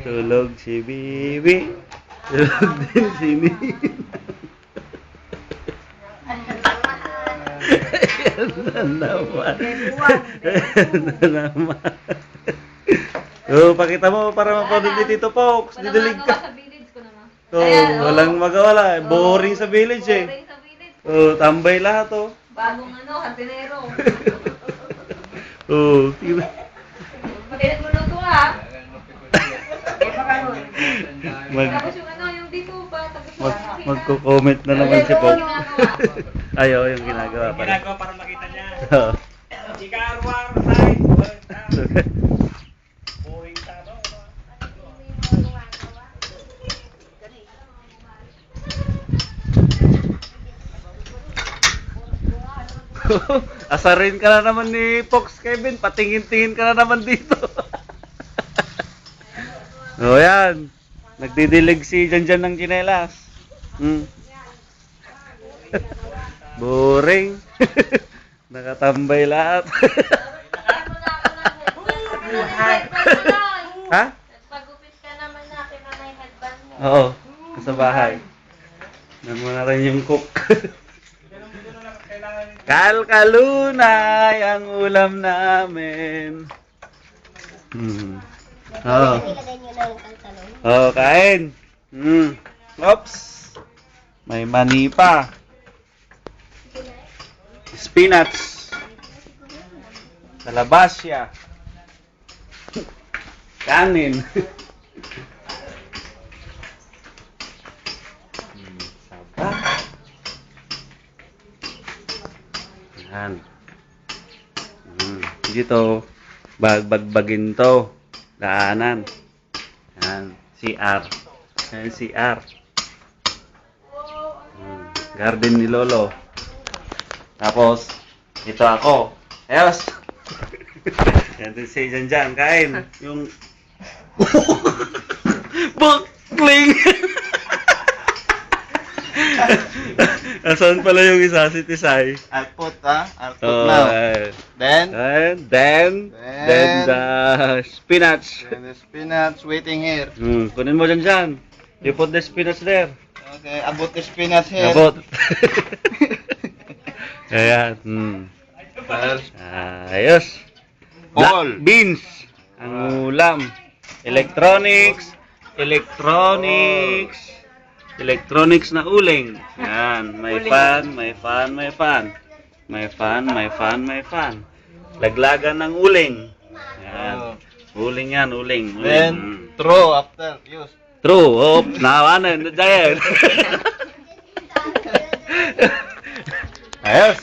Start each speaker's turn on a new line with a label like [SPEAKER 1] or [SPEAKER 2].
[SPEAKER 1] Tulog si Bibi. Tulog din si Nina. Ayan na naman. Ayan na naman. Oh, pakita mo para mapanood ni Tito Fox. Didilig
[SPEAKER 2] Walang
[SPEAKER 1] ka.
[SPEAKER 2] magawa sa village ko naman.
[SPEAKER 1] Oh,
[SPEAKER 2] Ayan, oh.
[SPEAKER 1] walang magawa. Boring sa village eh.
[SPEAKER 2] Boring sa village.
[SPEAKER 1] Oh, tambay lahat oh.
[SPEAKER 2] Bagong hardinero.
[SPEAKER 1] Oh, tingnan.
[SPEAKER 2] Pagkainit mo luto ah.
[SPEAKER 1] Mag,
[SPEAKER 2] Tapos yung yung dito pa. Tapos
[SPEAKER 1] magko-comment na naman si Fox. Ayaw, yung ginagawa pala.
[SPEAKER 3] Ginagawa para makita niya.
[SPEAKER 1] Oo.
[SPEAKER 3] Chikarwar side. Boring ta no.
[SPEAKER 1] Asarin ka na naman ni Fox, Kevin. Patingin-tingin ka na naman dito. O yan. Nagdidilig si Janjan ng tsinelas. Boring. Nakatambay lahat. Ha?
[SPEAKER 2] Pagupit ka naman natin na may headband mo.
[SPEAKER 1] Oo. Sa bahay. Naman na rin yung cook. Kalkalunay ang ulam namin. Oo.
[SPEAKER 4] Ilagay nyo lang ang kalkalon.
[SPEAKER 1] Oh, kain. Oops. May mani pa. Spinach. Kalabasya. Kanin. Saba. Yan. Dito, bagbagin to. Daanan. Yan. CR. Yan, CR. Garden ni Lolo. Tapos, ito ako. Ayos. Yan din si Janjan. Kain. Yung... Bakling! Asan pala yung isa? Si Tisay.
[SPEAKER 5] I'll put, I'll put
[SPEAKER 1] Oh,
[SPEAKER 5] now.
[SPEAKER 1] eh.
[SPEAKER 5] Then
[SPEAKER 1] Then the spinach.
[SPEAKER 5] the spinach waiting here.
[SPEAKER 1] Kunin mo dyan. You put the spinach there.
[SPEAKER 5] Okay, abot the spinach here.
[SPEAKER 1] Abot. Ayan.
[SPEAKER 5] First,
[SPEAKER 1] Ayos.
[SPEAKER 5] All.
[SPEAKER 1] Black beans. Ang ulam. Electronics. Electronics na uling. Yan. May fan. Laglagan ng uling. Yan. Uling yan, uling.
[SPEAKER 5] then throw after use.
[SPEAKER 1] True. Oh, nawanan. Dahil. Ayos.